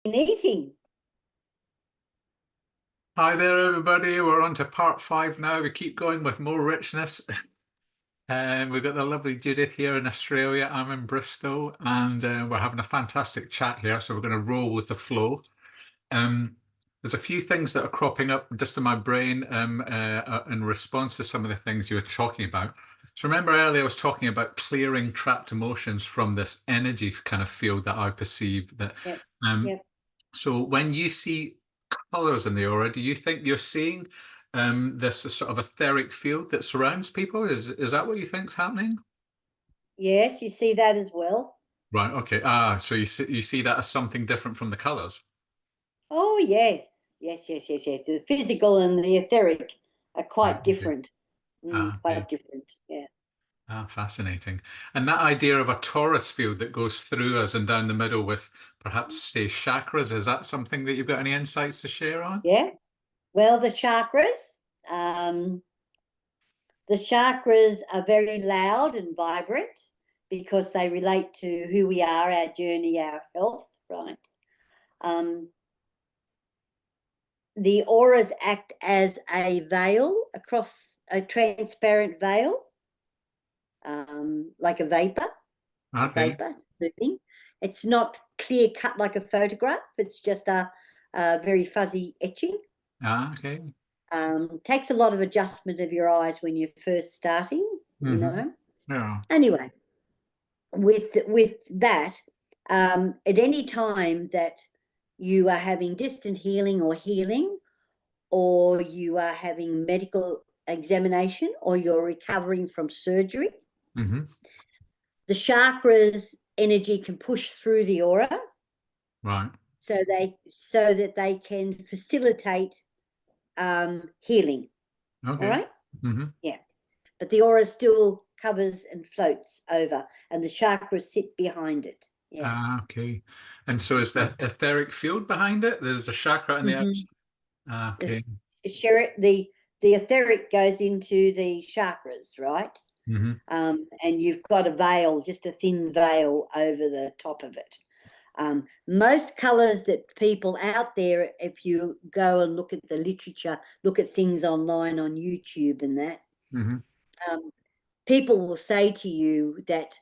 eating. Hi there, everybody. We're on to part 5 now. We keep going with more richness. And we've got the lovely Judith here in Australia. I'm in Bristol, and we're having a fantastic chat here. So we're going to roll with the flow. Um, there's a few things that are cropping up just in my brain in response to some of the things you were talking about. So remember earlier I was talking about clearing trapped emotions from this energy kind of field that I perceive that. Yep. Um, Yep. so when you see colors in the aura, do you think you're seeing this sort of etheric field that surrounds people? Is that what you think's happening? Yes, you see that as well. Right. Okay. So you see that as something different from the colors. Oh, yes. Yes, yes, yes, yes. The physical and the etheric are Right. quite Okay. different. Okay. Quite different. Yeah. Fascinating. And that idea of a torus field that goes through us and down the middle with perhaps, say, chakras, is that something that you've got any insights to share on? Yeah. Well, um, the chakras are very loud and vibrant because they relate to who we are, our journey, our health, right? Um, the auras act as a veil across a transparent veil, like a vapor. It's a Okay. vapor, it's moving. It's not clear cut like a photograph. It's just a very fuzzy etching. Okay. Takes a lot of adjustment of your eyes when you're first starting, you Hmm. know. Yeah. Anyway, with that, at any time that you are having distant healing or you are having medical examination, or you're recovering from surgery, Hmm. the chakras energy can push through the aura Right. so that they can facilitate healing. All Okay. right. Hmm. Yeah. But the aura still covers and floats over, and the chakras sit behind it. Yeah. Okay. And so is the etheric field behind it? There's a chakra on the Mm-hmm. outside. Okay. The etheric goes into the chakras, right? Hmm. And you've got a veil, just a thin veil over the top of it. Most colors that people out there, if you go and look at the literature, look at things online on YouTube and that, Hmm. um, people will say to you that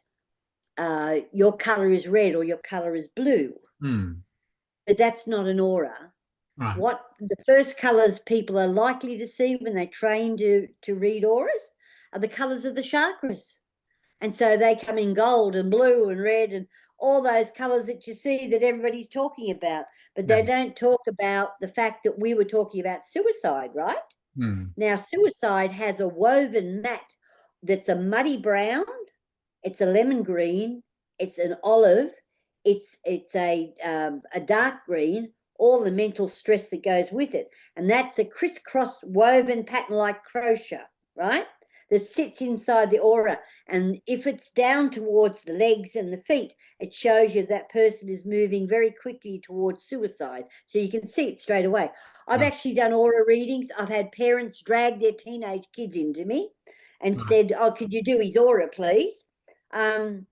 your color is red or your color is blue, Hmm. but that's not an aura. Right. What the first colors people are likely to see when they train to read auras are the colors of the chakras. And so they come in gold and blue and red and all those colors that you see that everybody's talking about. But Yeah. they don't talk about the fact that we were talking about suicide, right? Hmm. Now, suicide has a woven mat that's a muddy brown, it's a lemon green, it's an olive, it's a dark green, all the mental stress that goes with it. And that's a crisscross woven pattern like crochet, right? That sits inside the aura. And if it's down towards the legs and the feet, it shows you that person is moving very quickly towards suicide. So you can see it straight away. I've Right. actually done aura readings. I've had parents drag their teenage kids into me and Right. said, "Oh, could you do his aura, please?" And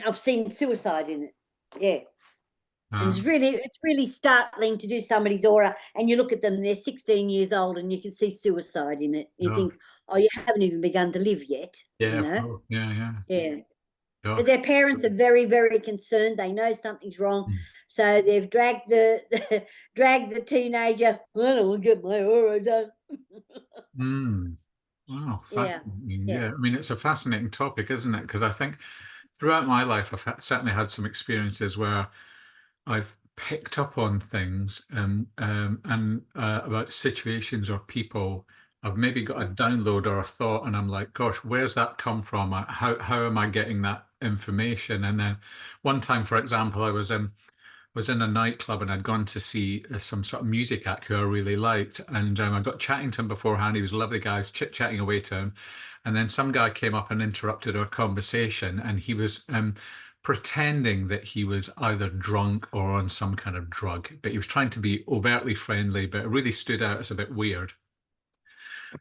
I've seen suicide in it. Yeah. And Uh, it's really startling to do somebody's aura and you look at them, they're 16 years old and you can see suicide in it. You no. think, oh, you haven't even begun to live yet, Yeah, you of know? course. Yeah, yeah. Yeah. But Gosh. their parents are very, very concerned. They know something's wrong. So they've dragged dragged the teenager. I don't want to get my aura done. Mm. Oh, Yeah. fascinating. Yeah. Yeah, I mean, it's a fascinating topic, isn't it? Because I think throughout my life, certainly had some experiences where I've picked up on things and about situations or people. I've maybe got a download or a thought, and I'm like, "Gosh, where's that come from? How am I getting that information?" And then one time, for example, I was in a nightclub and I'd gone to see some sort of music act who I really liked. And I got chatting to him beforehand. He was a lovely guy. I was chit-chatting away to him. And then some guy came up and interrupted our conversation. And he was pretending that he was either drunk or on some kind of drug. But he was trying to be overtly friendly, but it really stood out as a bit weird.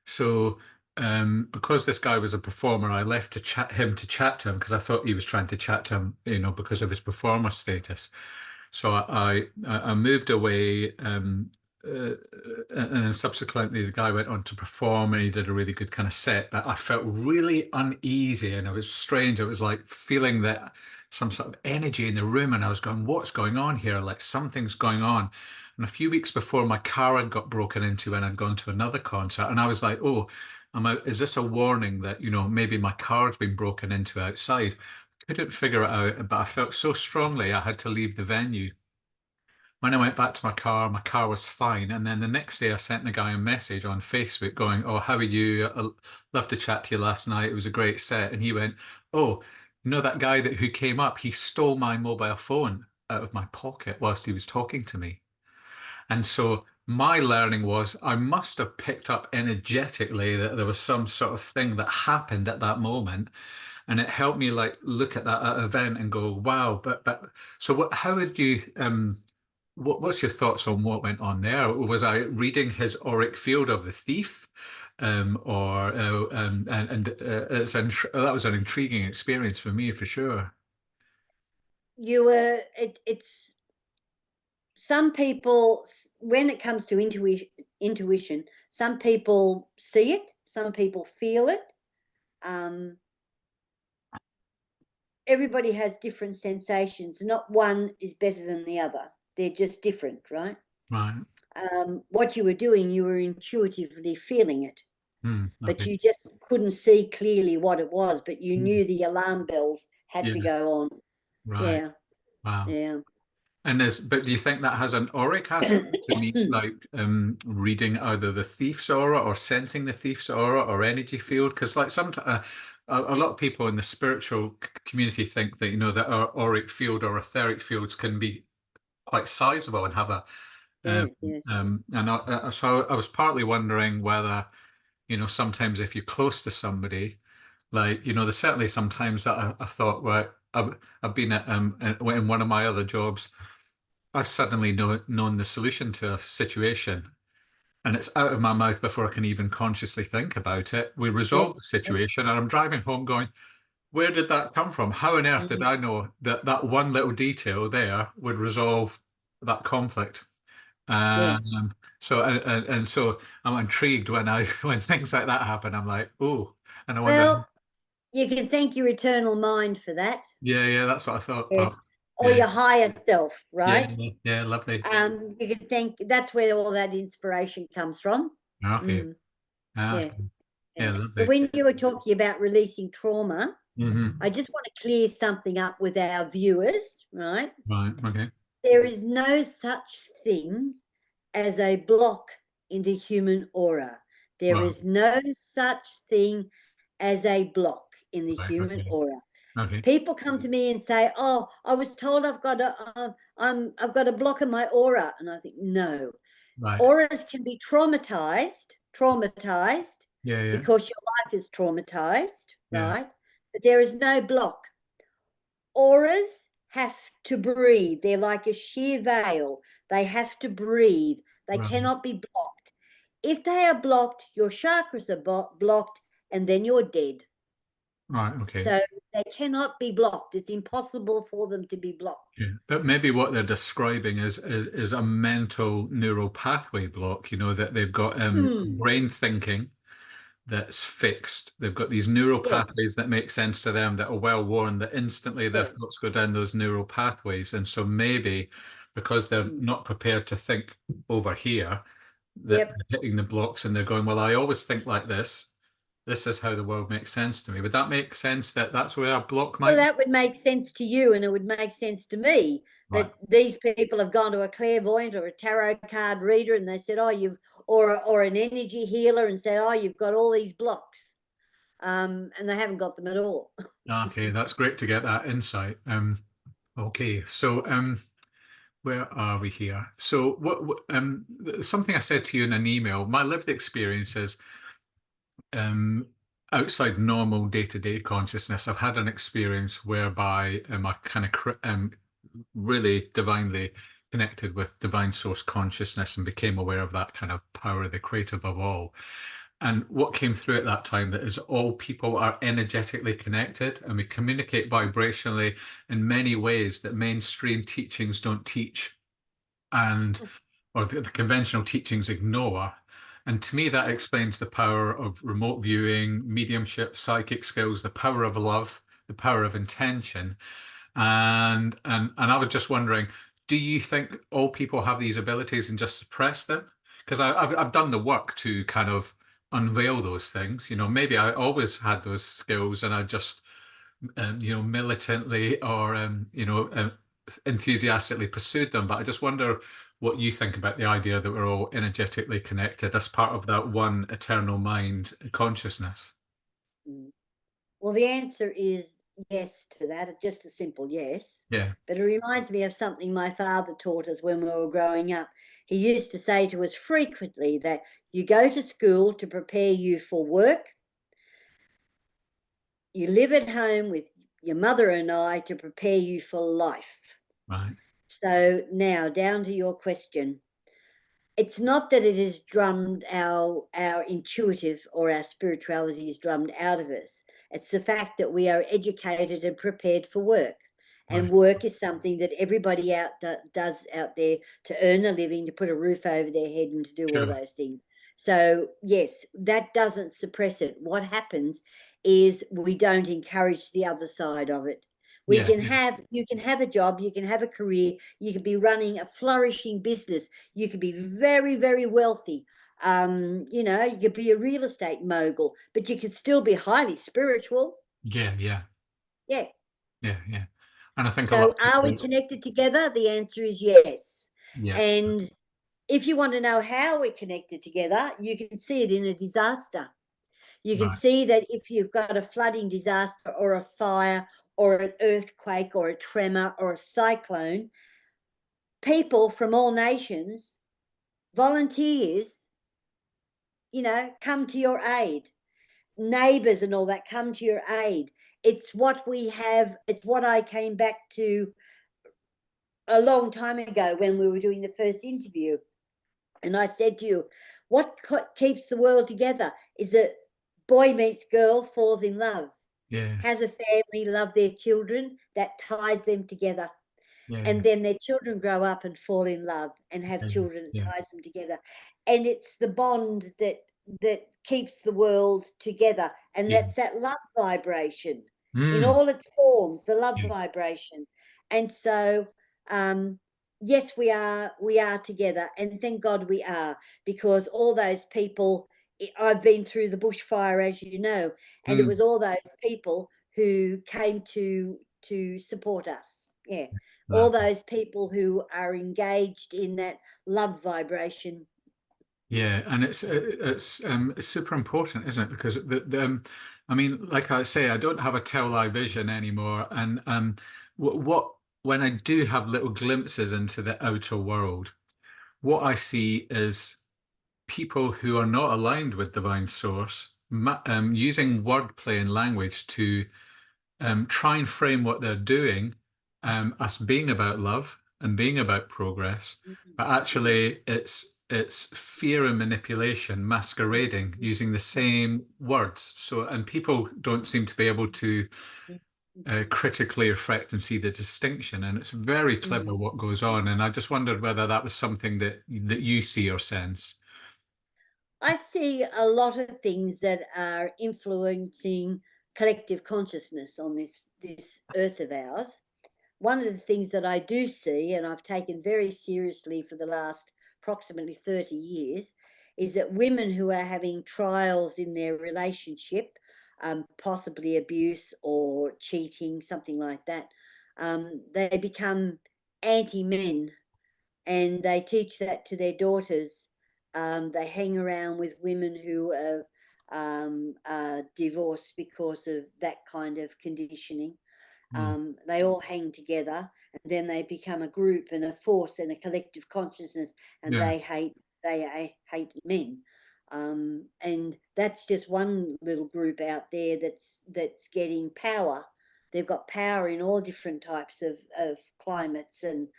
So because this guy was a performer, I left to chat to him because I thought he was trying to chat to him, because of his performer status. So I moved away, and subsequently the guy went on to perform, and he did a really good kind of set. But I felt really uneasy, and it was strange. It was like feeling that some sort of energy in the room, and I was going, "What's going on here? Like something's going on." And a few weeks before, my car had got broken into, and I'd gone to another concert, and I was like, "Oh, is this a warning that, maybe my car's been broken into outside?" Couldn't figure it out, but I felt so strongly I had to leave the venue. When I went back to my car was fine. And then the next day, I sent the guy a message on Facebook going, "Oh, how are you? I loved to chat to you last night. It was a great set." And he went, "Oh, that guy who came up, he stole my mobile phone out of my pocket whilst he was talking to me." And so my learning was I must have picked up energetically that there was some sort of thing that happened at that moment. And it helped me like look at that event and go, wow, but so how would you what's your thoughts on what went on there? Was I reading his auric field of the thief? Or and that was an intriguing experience for me for sure. You were it's some people, when it comes to intuition, some people see it, some people feel it. Everybody has different sensations. Not one is better than the other. They're just different, right? Right. What you were doing, you were intuitively feeling it, but Okay. you just couldn't see clearly what it was, but you Mm, knew the alarm bells had yeah. to go on. Right. Yeah, Wow. yeah. But do you think that has an auric aspect to me, like reading either the thief's aura or sensing the thief's aura or energy field? Because like sometimes a lot of people in the spiritual community think that that our auric field or etheric fields can be quite sizable and have a Yeah, yeah. so I was partly wondering whether sometimes if you're close to somebody, like there's certainly sometimes that I thought, right, I've been at in one of my other jobs, I've suddenly known the solution to a situation, and it's out of my mouth before I can even consciously think about it. We Yeah, resolve the situation, and I'm driving home going, where did that come from? How on earth did I know that that one little detail there would resolve that conflict? yeah. So and so I'm intrigued when I when things like that happen. I'm like, oh, and I wonder, Well, you can thank your eternal mind for that. yeah, that's what I thought. Yes. But Or yeah, your higher self, yeah, right? yeah, lovely. You can thank, that's where all that inspiration comes from. Okay, Mm, yeah, okay, yeah. yeah, But lovely. when you were talking about releasing trauma, I Hmm. just want to clear something up with our viewers, right? Right, okay, There is no such thing as a block in the human aura. There right, is no such thing as a block in the right, human okay, aura. okay, People come to me and say, "Oh, I was told I've got a block in my aura," and I think, no, right, auras can be traumatized yeah, yeah, because your life is traumatized, yeah, right? But there is no block. Auras have to breathe. They're like a sheer veil. They have to breathe. They right, cannot be blocked. If they are blocked, your chakras are blocked, and then you're dead. right, okay. So they cannot be blocked. It's impossible for them to be blocked. Yeah, but maybe what they're describing is a mental neural pathway block. That they've got Hmm. brain thinking that's fixed. They've got these neural Yes, pathways that make sense to them that are well worn, that instantly their yes. thoughts go down those neural pathways. And so maybe because they're Mm. not prepared to think over here, that Yep. they're hitting the blocks and they're going, well, I always think like this. This is how the world makes sense to me. Would that make sense that that's where a block Well, might be? that would make sense to you, and it would make sense to me Right. that these people have gone to a clairvoyant or a tarot card reader, and they said, "Oh, you've," or an energy healer, and said, "Oh, you've got all these blocks," and they haven't got them at all. Okay, that's great to get that insight. Okay, so where are we here? So something I said to you in an email, my lived experiences um outside normal day-to-day consciousness, I've had an experience whereby I kind of really divinely connected with divine source consciousness and became aware of that kind of power of the creative of all. and what came through at that time, that is all people are energetically connected and we communicate vibrationally in many ways that mainstream teachings don't teach, and or the conventional teachings ignore. And to me, that explains the power of remote viewing, mediumship, psychic skills, the power of love, the power of intention. And I was just wondering, do you think all people have these abilities and just suppress them? Because I've done the work to kind of unveil those things. Maybe I always had those skills and I just militantly or enthusiastically pursued them. But I just wonder what you think about the idea that we're all energetically connected as part of that one eternal mind consciousness. Mm. Well, the answer is yes to that, just a simple yes. Yeah, But it reminds me of something my father taught us when we were growing up. He used to say to us frequently that you go to school to prepare you for work, you live at home with your mother and I to prepare you for life. right, So now down to your question. It's not that it is drummed, our intuitive or our spirituality is drummed out of us. It's the fact that we are educated and prepared for work. And right. work is something that everybody does out there to earn a living, to put a roof over their head and to do all Sure. those things. So yes, that doesn't suppress it. What happens is we don't encourage the other side of it. Yeah, You can have a job, you can have a career, you can be running a flourishing business, you could be very, very wealthy. You could be a real estate mogul, but you could still be highly spiritual. yeah, yeah, Yeah. yeah, yeah. And I think a lot So of are we people, connected together? The answer is yes. yeah, And if you want to know how we're connected together, you can see it in a disaster. You can right, see that if you've got a flooding disaster or a fire or an earthquake or a tremor or a cyclone, people from all nations, volunteers, come to your aid. Neighbors and all that come to your aid. It's what we have. It's what I came back to a long time ago when we were doing the first interview. And I said to you, what keeps the world together is that boy meets girl, falls in love, yeah, has a family, love their children, that ties them together. yeah, And then their children grow up and fall in love and have yeah, children, it yeah, ties them together. And it's the bond that keeps the world together, and yeah. that's that love vibration in Mm, all its forms, the love yeah, vibration. And so yes, we are together, and thank God we are, because all those people, I've been through the bushfire, as you know, and it was mm, all those people who came to support us. Yeah, all that. those people who are engaged in that love vibration. Yeah, and it's super important, isn't it? Because I mean, like I say, I don't have a tell eye vision anymore, and what when I do have little glimpses into the outer world, what I see is people who are not aligned with divine source, using wordplay and language to try and frame what they're doing as being about love and being about progress, but actually it's fear and manipulation masquerading using the same words. So, and people don't seem to be able to critically reflect and see the distinction. And it's very clever what goes on. And I just wondered whether that was something that you see or sense. I see a lot of things that are influencing collective consciousness on this earth of ours. One of the things that I do see, and I've taken very seriously for the last approximately 30 years, is that women who are having trials in their relationship, possibly abuse or cheating, something like that, they become anti men, and they teach that to their daughters. They hang around with women who are divorced because of that kind of conditioning. Mm, They all hang together, and then they become a group and a force and a collective consciousness, and yeah. they hate men. And that's just one little group out there that's getting power. They've got power in all different types of climates and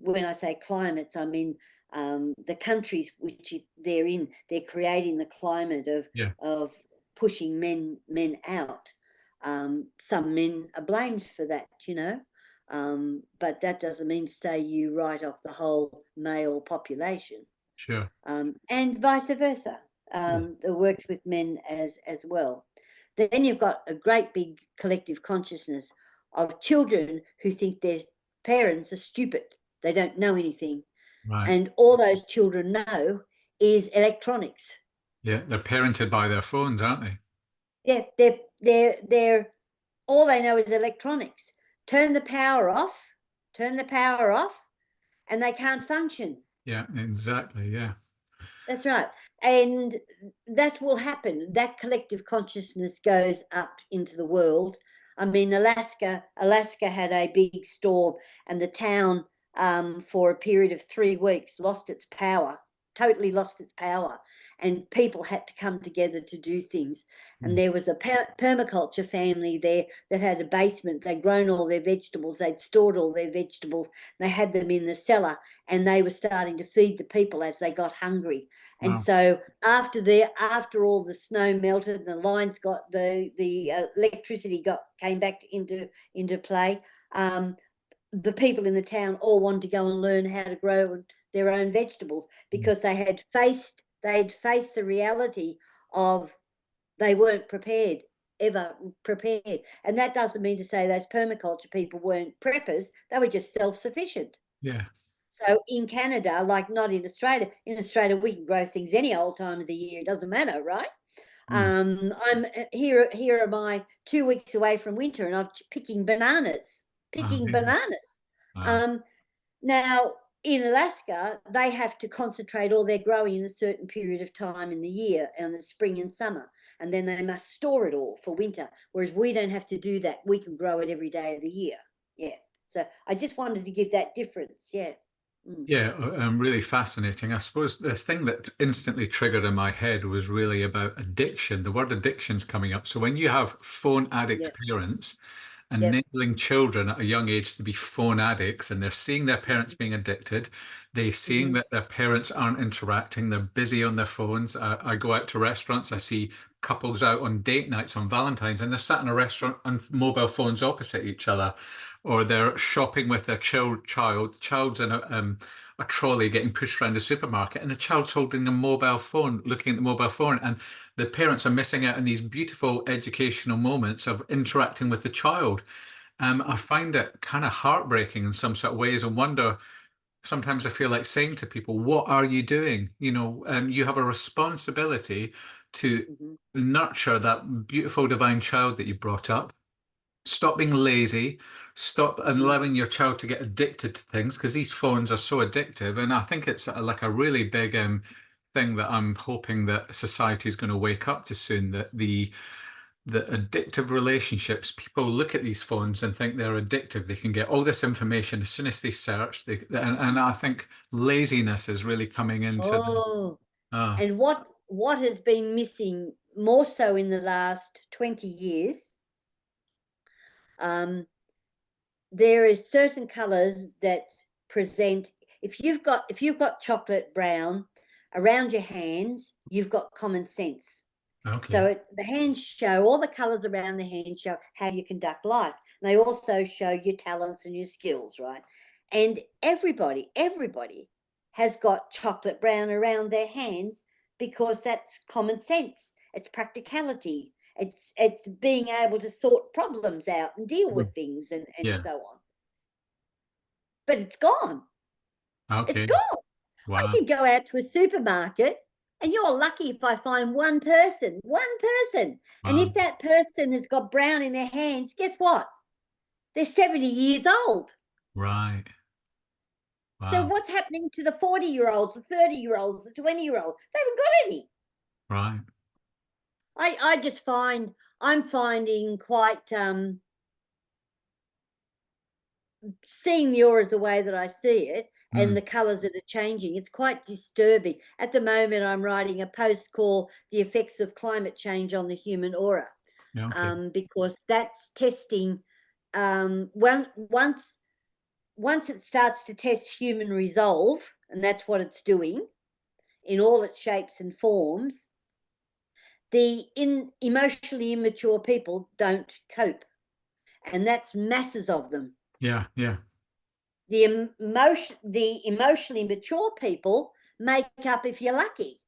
when I say climates, I mean the countries which they're in. They're creating the climate of pushing men out. Some men are blamed for that, you know, but that doesn't mean to say you write off the whole male population. Sure. And vice versa. It works with men as well. Then you've got a great big collective consciousness of children who think their parents are stupid. They don't know anything. Right. And all those children know is electronics. Yeah, they're parented by their phones, aren't they? Yeah, they're all they know is electronics. Turn the power off, and they can't function. Yeah, exactly. Yeah. That's right. And that will happen. That collective consciousness goes up into the world. I mean, Alaska had a big storm, and the town, for a period of 3 weeks, lost its power, totally lost its power. And people had to come together to do things. And there was a permaculture family there that had a basement. They'd grown all their vegetables. They'd stored all their vegetables. They had them in the cellar, and they were starting to feed the people as they got hungry. And so after all the snow melted and the lines got the electricity came back into play, the people in the town all wanted to go and learn how to grow their own vegetables, because they'd faced the reality of they weren't ever prepared. And that doesn't mean to say those permaculture people weren't preppers. They were just self-sufficient. Yeah. So in Canada, like not in Australia, we can grow things any old time of the year. It doesn't matter, right? I'm here am I 2 weeks away from winter, and I'm picking bananas. Wow. Now in Alaska, they have to concentrate all their growing in a certain period of time in the year, in the spring and summer, and then they must store it all for winter. Whereas we don't have to do that. We can grow it every day of the year. Yeah. So I just wanted to give that difference. Yeah. Yeah, really fascinating. I suppose the thing that instantly triggered in my head was really about addiction. The word addiction's coming up. So when you have phone addict parents enabling children at a young age to be phone addicts, and they're seeing their parents being addicted, they're seeing that their parents aren't interacting, they're busy on their phones. I go out to restaurants, I see couples out on date nights on Valentine's, and they're sat in a restaurant on mobile phones opposite each other, or they're shopping with their child's in a trolley getting pushed around the supermarket, and the child's holding a mobile phone, looking at the mobile phone, and the parents are missing out on these beautiful educational moments of interacting with the child. I find it kind of heartbreaking in some sort of ways, and wonder, sometimes I feel like saying to people, what are you doing? You have a responsibility to nurture that beautiful divine child that you brought up. Stop being lazy. Stop allowing your child to get addicted to things, because these phones are so addictive. And I think it's like a really big thing that I'm hoping that society is going to wake up to soon, that the addictive relationships, people look at these phones and think they're addictive. They can get all this information as soon as they search. And I think laziness is really coming into and what has been missing more so in the last 20 years, there are certain colors that present, if you've got chocolate brown around your hands, you've got common sense. Okay. So the hands show, all the colors around the hands show how you conduct life. And they also show your talents and your skills, right? And everybody has got chocolate brown around their hands, because that's common sense. It's practicality. It's being able to sort problems out and deal with things and Yeah. so on. But it's gone. Okay. It's gone. I Wow. can go out to a supermarket, and you're lucky if I find one person. And Wow. if that person has got brown in their hands, guess what? They're 70 years old. Right. So Wow. what's happening to the 40-year-olds, the 30-year-olds, the 20-year-olds? They haven't got any. Right. I just I'm finding quite seeing the auras the way that I see it, and the colors that are changing, it's quite disturbing. At the moment, I'm writing a post called The Effects of Climate Change on the Human Aura, Yeah, okay. because that's testing. Once once it starts to test human resolve, and that's what it's doing in all its shapes and forms, the emotionally immature people don't cope, and that's masses of them. Yeah, yeah. The emotionally mature people make up, if you're lucky,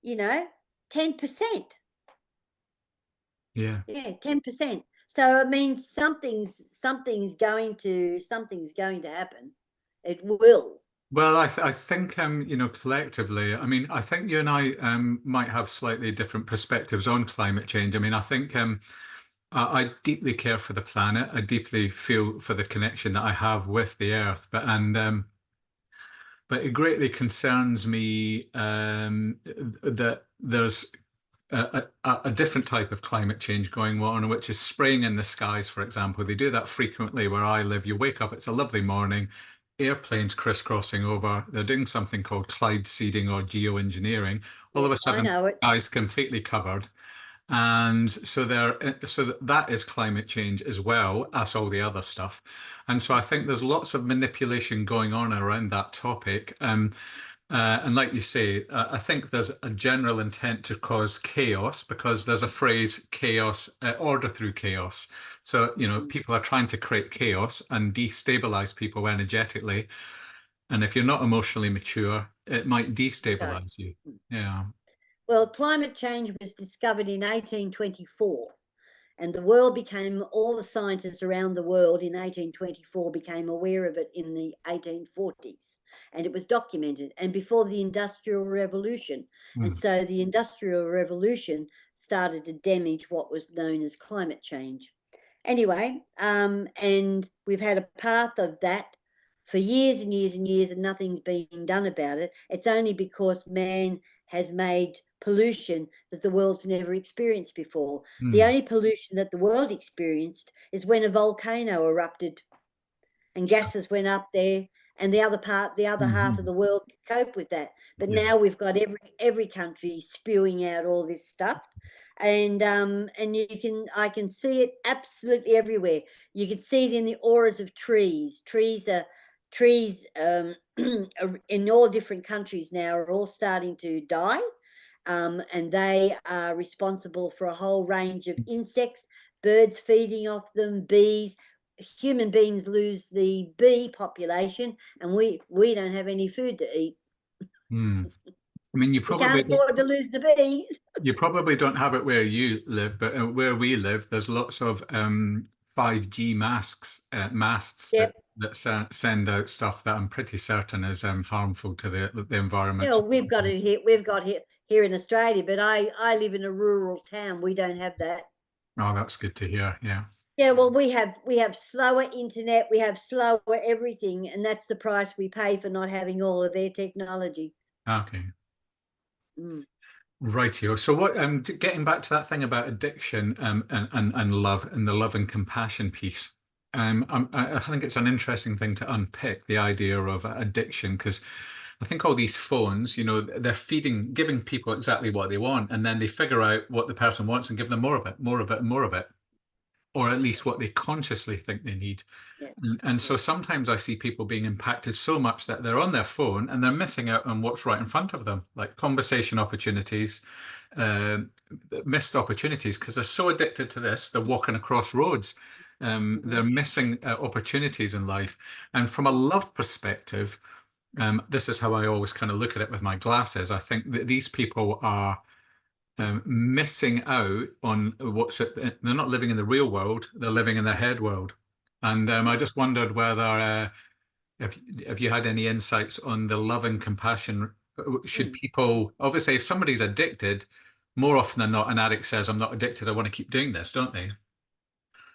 10%. Yeah. Yeah, 10%. So it means something's going to happen. It will. Well, I think collectively, I mean, I think you and I might have slightly different perspectives on climate change. I mean, I think I deeply care for the planet. I deeply feel for the connection that I have with the Earth, but it greatly concerns me that there's a different type of climate change going on, which is spraying in the skies, for example. They do that frequently where I live. You wake up, it's a lovely morning, airplanes crisscrossing over. They're doing something called cloud seeding or geoengineering. All Yeah, of a I sudden, know it. sky's completely covered. And so that is climate change as well as all the other stuff. And so I think there's lots of manipulation going on around that topic. And like you say, I think there's a general intent to cause chaos because there's a phrase chaos, order through chaos. So, people are trying to create chaos and destabilize people energetically. And if you're not emotionally mature, it might Okay. destabilize you. Yeah. Well, climate change was discovered in 1824, and all the scientists around the world in 1824 became aware of it in the 1840s, and it was documented, and before the Industrial Revolution. And Mm. so the Industrial Revolution started to damage what was known as climate change. Anyway, and we've had a path of that for years and years and years, and nothing's been done about it. It's only because man has made pollution that the world's never experienced before. The Mm. only pollution that the world experienced is when a volcano erupted and gases went up there, and the other half of Mhm. the world could cope with that. But Yeah. now we've got every country spewing out all this stuff, and I can see it absolutely everywhere. You can see it in the auras of trees. Trees in all different countries now are all starting to die, and they are responsible for a whole range of insects, birds feeding off them, bees. Human beings lose the bee population, and we don't have any food to eat. Mm. I mean, We can't afford to lose the bees. you probably don't have it where you live, but where we live, there's lots of 5G masts Yep. that send out stuff that I'm pretty certain is harmful to the You environment. know, we've got it here. We've got here in Australia, but I live in a rural town. We don't have that. Oh, that's good to hear. Yeah. Yeah, well, we have slower internet, we have slower everything, and that's the price we pay for not having all of their technology. Okay. Mm. Rightio. So what getting back to that thing about addiction and love and the love and compassion piece. I think it's an interesting thing to unpick the idea of addiction because I think all these phones, they're giving people exactly what they want, and then they figure out what the person wants and give them more of it, more of it, and more of it, or at least what they consciously think they need. Yeah, And so yeah. sometimes I see people being impacted so much that they're on their phone and they're missing out on what's right in front of them, like conversation opportunities, uh, missed opportunities, because they're so addicted to this, they're walking across roads. They're Mhm. missing opportunities in life. And from a love perspective, this is how I always kind of look at it with my glasses. I think that these people are missing out on they're not living in the real world, they're living in their head world. And I Yeah. just wondered whether if you had any insights on the love and compassion. Should Mm. people, obviously, if somebody's addicted, more often than not, an addict says, I'm not addicted, I want to keep doing this, don't they?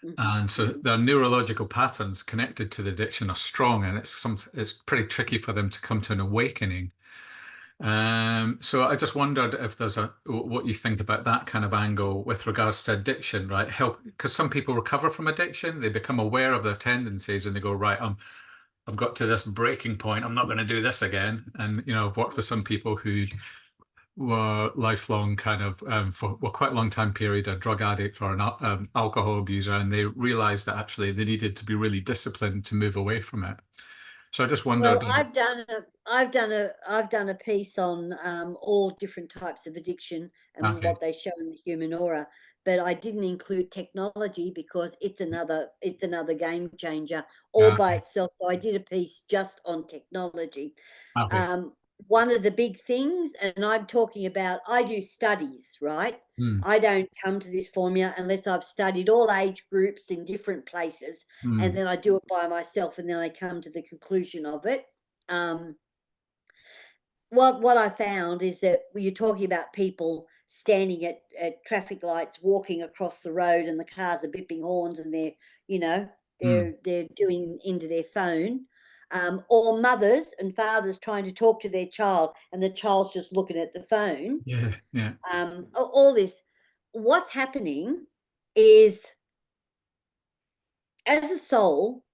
Mhm. And so Mhm. their neurological patterns connected to the addiction are strong, and it's pretty tricky for them to come to an awakening. So I just wondered if there's what you think about that kind of angle with regards to addiction, right? Help, because some people recover from addiction, they become aware of their tendencies and they go, right, I've got to this breaking point. I'm not going to do this again. And I've worked with some people who were lifelong kind of, for well, quite a long time period, a drug addict or an alcohol abuser, and they realized that actually they needed to be really disciplined to move away from it. So I just wondered. Well, I've done a piece on all different types of addiction and Okay. what they show in the human aura, but I didn't include technology because it's another game changer all by Okay. itself. So I did a piece just on technology. Okay. Um, one of the big things, and I'm talking about, I do studies, right? Mm, I don't come to this formula unless I've studied all age groups in different places, and mm, then I do it by myself, and then I come to the conclusion of it. Um, what I found is that you're talking about people standing at traffic lights, walking across the road, and the cars are bipping horns, and they're, you know, mm. they're doing into their phone, or mothers and fathers trying to talk to their child, and the child's just looking at the phone. Yeah, yeah. All this, what's happening is, as a soul,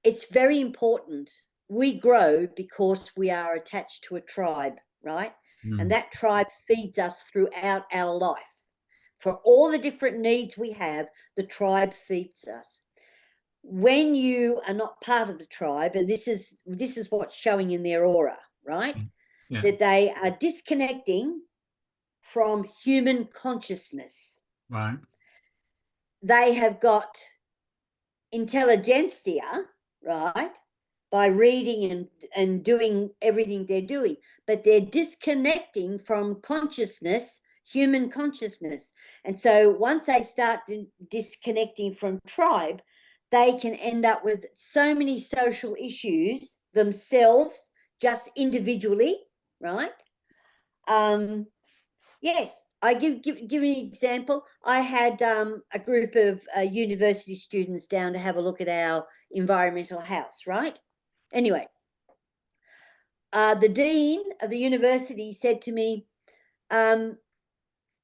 it's very important. We grow because we are attached to a tribe, right? And Mm, that tribe feeds us throughout our life. For all the different needs we have, the tribe feeds us. When you are not part of the tribe, and this is what's showing in their aura, right? yeah, That they are disconnecting from human consciousness. right. They have got intelligentsia, right? By reading and doing everything they're doing, but they're disconnecting from consciousness, human consciousness. And so once they start disconnecting from tribe, they can end up with so many social issues themselves, just individually, right? Yes, I give an example. I had a group of university students down to have a look at our environmental house, right? Anyway, the dean of the university said to me,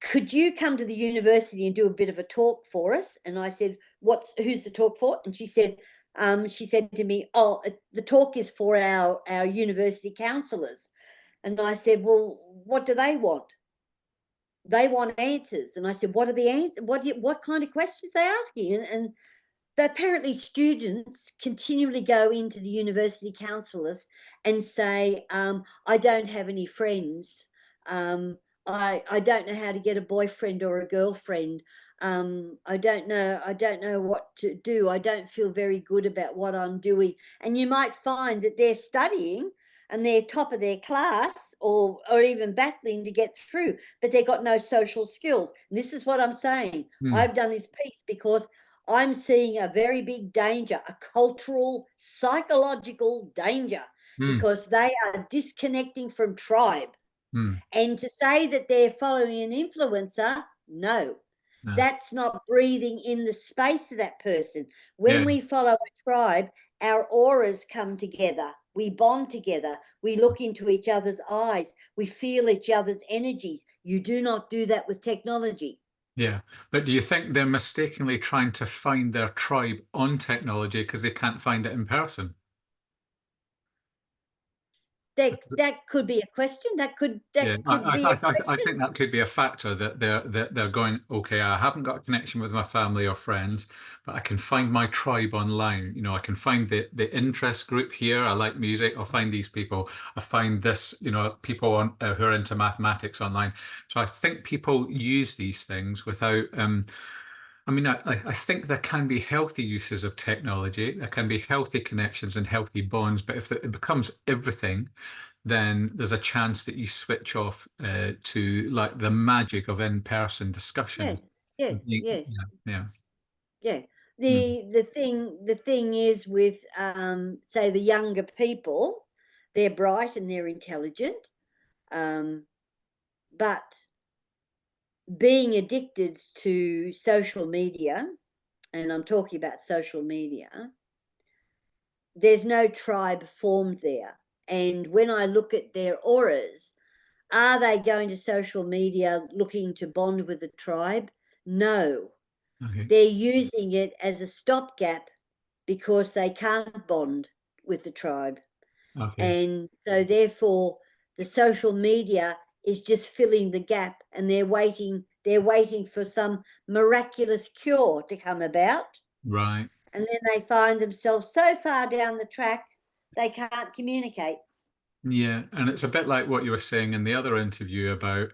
could you come to the university and do a bit of a talk for us? And I said, who's the talk for? And she said to me, oh, the talk is for our university councillors. And I said, well, what do they want? They want answers. And I said, what are the answers? What kind of questions are they asking? And apparently students continually go into the university counsellors and say, I don't have any friends. I don't know how to get a boyfriend or a girlfriend. I don't know what to do. I don't feel very good about what I'm doing. And you might find that they're studying and they're top of their class, or even battling to get through, but they've got no social skills. And this is what I'm saying. Mm, I've done this piece because I'm seeing a very big danger, a cultural, psychological danger, mm, because they are disconnecting from tribe. mm. And to say that they're following an influencer, no, No. that's not breathing in the space of that person. Yeah, When we follow a tribe, our auras come together. We bond together. We look into each other's eyes. We feel each other's energies. You do not do that with technology. yeah. But do you think they're mistakenly trying to find their tribe on technology because they can't find it in person? That could be a question. That Yeah, could be a I question. think that could be a factor that they're going, okay, I haven't got a connection with my family or friends, but I can find my tribe online. You know, I can find the interest group here. I like music. I'll find these people. I find this, you know, people on who are into mathematics online. So I think people use these things without. I mean, I think there can be healthy uses of technology. There can be healthy connections and healthy bonds, but if it becomes everything, then there's a chance that you switch off to like the magic of in-person Yes, discussions. yes, Yeah, yes, yeah, yeah. mm, The thing is with say the younger people, they're bright and they're intelligent, um, but being addicted to social media, and I'm talking about social media, there's no tribe formed there. And when I look at their auras, are they going to social media looking to bond with the tribe? No. okay, They're using it as a stopgap because they can't bond with the tribe. okay, And so therefore the social media is just filling the gap, and they're waiting for some miraculous cure to come about. Right. And then they find themselves so far down the track, they can't communicate. Yeah. And it's a bit like what you were saying in the other interview about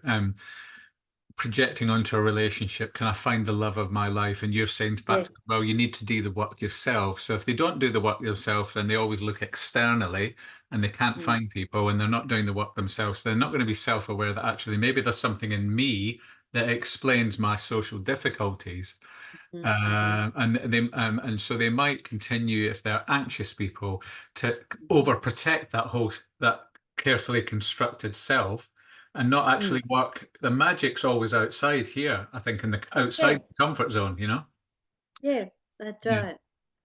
projecting onto a relationship, can I find the love of my life? And you're saying back, Yes. well, you need to do the work yourself. So if they don't do the work yourself, then they always look externally and they can't Mm. find people and they're not doing the work themselves. They're not going to be self-aware that actually maybe there's something in me that explains my social difficulties. Mm-hmm. And so they might continue, if they're anxious people, to overprotect that carefully constructed self and not actually work. The magic's always outside here, I think, in the outside Yes. the comfort zone, you know? Yeah, that's Yeah. right.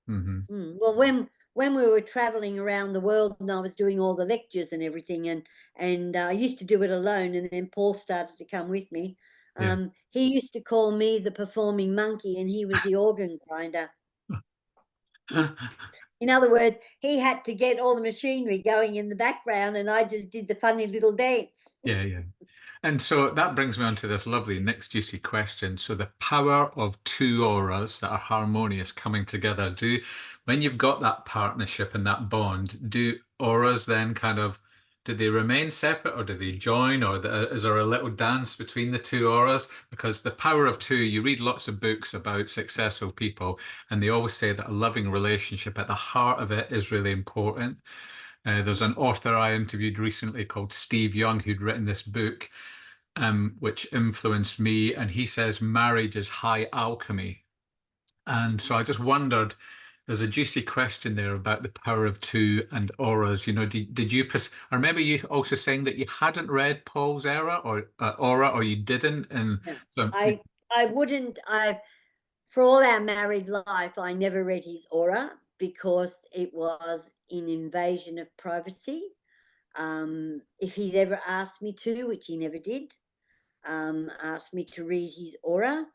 Hmm. Well, when we were traveling around the world and I was doing all the lectures and everything, and I used to do it alone, and then Paul started to come with me. Yeah. He used to call me the performing monkey, and he was the organ grinder. In other words, he had to get all the machinery going in the background, and I just did the funny little dance. Yeah, yeah. And so that brings me on to this lovely next juicy question. So the power of two auras that are harmonious coming together. When you've got that partnership and that bond, do auras then do they remain separate or do they join, or is there a little dance between the two auras? Because the power of two, you read lots of books about successful people, and they always say that a loving relationship at the heart of it is really important. There's an author I interviewed recently called Steve Young who'd written this book, which influenced me. And he says marriage is high alchemy. And so I just wondered, there's a juicy question there about the power of two and auras. You know, did you? I remember you also saying that you hadn't read Paul's aura, or you didn't. And No, um, I wouldn't. For all our married life, I never read his aura because it was an invasion of privacy. If he'd ever asked me to, which he never did, asked me to read his aura.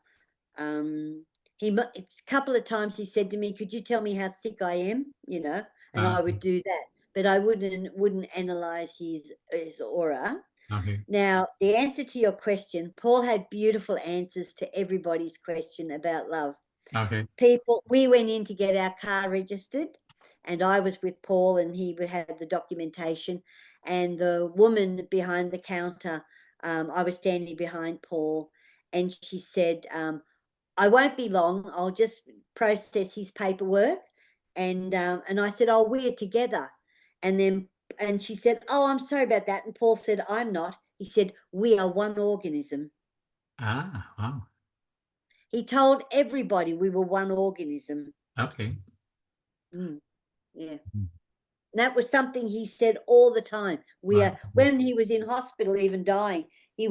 It's a couple of times he said to me, "Could you tell me how sick I am?" And I would okay, do that, but I wouldn't analyze his aura. okay, Now, the answer to your question, Paul had beautiful answers to everybody's question about love. okay, We went in to get our car registered, and I was with Paul, and he had the documentation, and the woman behind the counter, I was standing behind Paul, and she said, I won't be long, I'll just process his paperwork. And I said, oh, we're together. And she said, oh, I'm sorry about that. And Paul said, I'm not. He said, we are one organism. wow, He told everybody we were one organism. okay. Yeah. That was something he said all the time. Right. When he was in hospital, even dying, he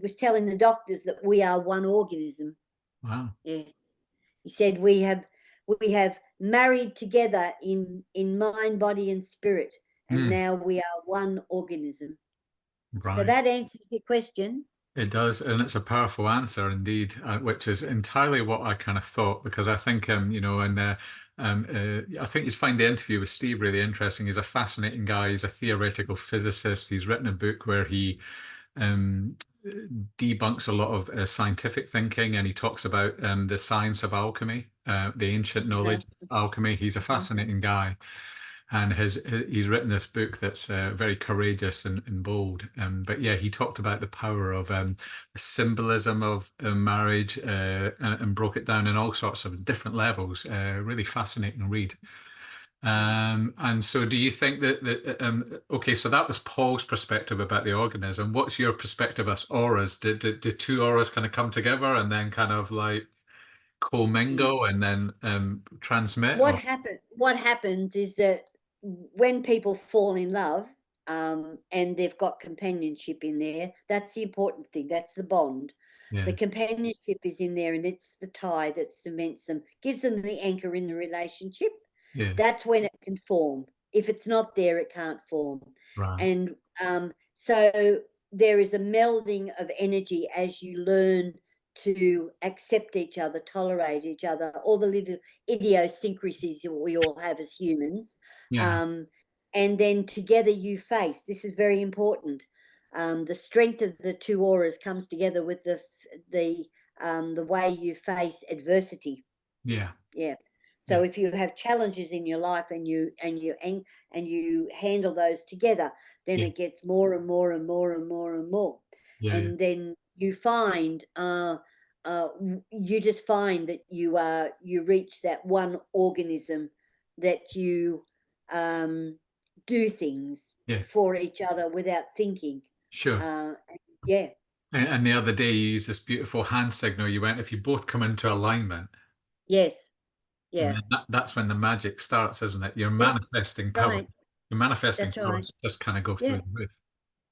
was telling the doctors that we are one organism. Wow. Yes. He said we have married together in mind, body, and spirit, and Mm, now we are one organism. So right. that answers your question. It does, and it's a powerful answer indeed, which is entirely what I kind of thought, because I think, I think you'd find the interview with Steve really interesting. He's a fascinating guy. He's a theoretical physicist. He's written a book where he um, debunks a lot of scientific thinking, and he talks about the science of alchemy, the ancient Okay. knowledge of alchemy. He's a fascinating guy, and he's written this book that's very courageous and bold. But yeah, he talked about the power of the symbolism of marriage, and broke it down in all sorts of different levels. Really fascinating read. And so do you think okay, so that was Paul's perspective about the organism. What's your perspective as auras? Do two auras kind of come together and then kind of like commingle and then transmit? Or What happens is that when people fall in love, and they've got companionship in there, that's the important thing. That's the bond. The yeah, companionship is in there, and it's the tie that cements them, gives them the anchor in the relationship. yeah, That's when it can form. If it's not there, it can't form. right, And so there is a melding of energy as you learn to accept each other, tolerate each other, all the little idiosyncrasies that we all have as humans. yeah, Um, and then together you face, this is very important. the strength of the two auras comes together with the way you face adversity. Yeah. Yeah. So if you have challenges in your life and you handle those together, then Yeah. it gets more and more and more and more and more. Yeah. And then you find you just find that you reach that one organism that you do things Yeah. for each other without thinking. Sure. Yeah. And the other day you used this beautiful hand signal. You went, if you both come into alignment, Yes. and Yeah. then that's when the magic starts, isn't it? You're Yes. manifesting power. Right. Your manifesting That's right. powers just kind of go through Yeah. the roof.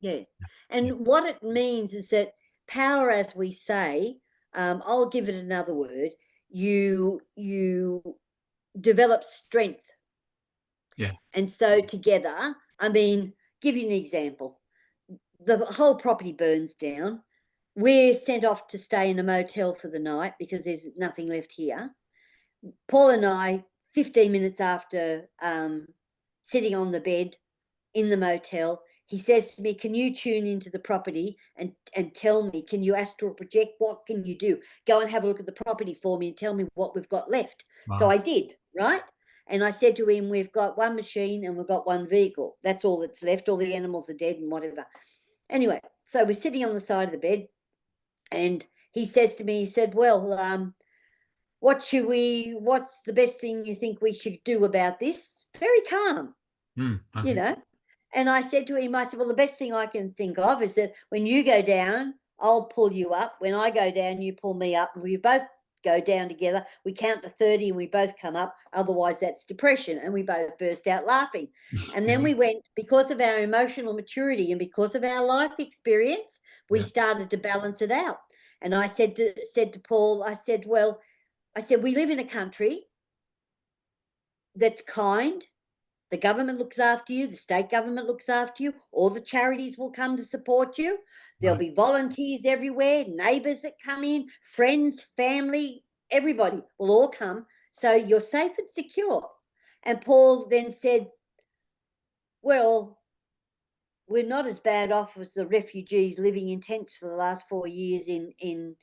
Yes. Yeah. And what it means is that power, as we say, I'll give it another word, you develop strength. Yeah. And so together, I mean, give you an example. The whole property burns down. We're sent off to stay in a motel for the night because there's nothing left here. Paul and I, 15 minutes after sitting on the bed in the motel, he says to me, can you tune into the property and tell me, can you astral project? What can you do? Go and have a look at the property for me and tell me what we've got left. So Wow. I did, right? And I said to him, we've got one machine and we've got one vehicle. That's all that's left. All the animals are dead and whatever. Anyway, so we're sitting on the side of the bed and he says to me, he said, well, what's the best thing you think we should do about this? Very calm, you know. And I said to him, I said, well, the best thing I can think of is that when you go down, I'll pull you up. When I go down, you pull me up. We both go down together. We count to 30 and we both come up. Otherwise, that's depression. And we both burst out laughing. And then we went, because of our emotional maturity and because of our life experience, we started to balance it out. And I said to Paul, I said, we live in a country that's kind. The government looks after you. The state government looks after you. All the charities will come to support you. There'll be volunteers everywhere, neighbours that come in, friends, family, everybody will all come. So you're safe and secure. And Paul then said, well, we're not as bad off as the refugees living in tents for the last 4 years in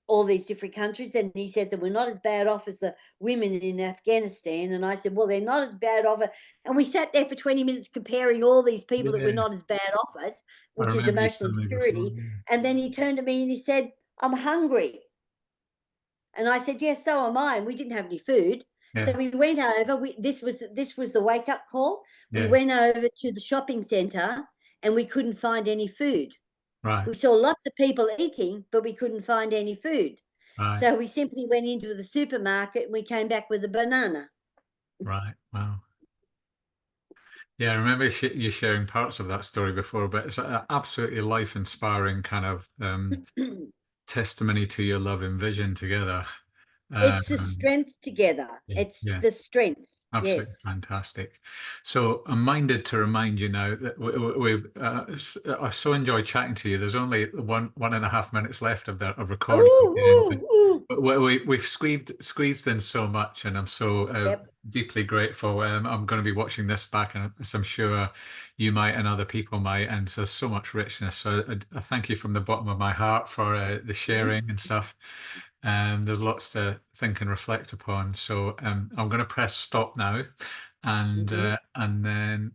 all these different countries. And he says, and we're not as bad off as the women in Afghanistan. And I said, well, they're not as bad off. And we sat there for 20 minutes comparing all these people that were not as bad off us, I which is remember you emotional telling me before. maturity. And then he turned to me and he said, I'm hungry. And I said, yes, so am I. And we didn't have any food. Yeah. So we went over. This was the wake up call. We Yeah. went over to the shopping centre and we couldn't find any food. Right. We saw lots of people eating, but we couldn't find any food. Right. So we simply went into the supermarket and we came back with a banana. Right. Wow. Yeah, I remember you sharing parts of that story before, but it's an absolutely life-inspiring kind of testimony to your love and vision together. It's the Um, strength together. yeah, It's yeah. the strength. Absolutely Yes. fantastic. So I'm minded to remind you now that I've so enjoyed chatting to you. There's only 1.5 minutes left of recording, but we've squeezed in so much, and I'm so deeply grateful. I'm going to be watching this back, and as I'm sure you might and other people might, and there's so much richness. So I thank you from the bottom of my heart for the sharing and stuff. There's lots to think and reflect upon. So I'm going to press stop now, and then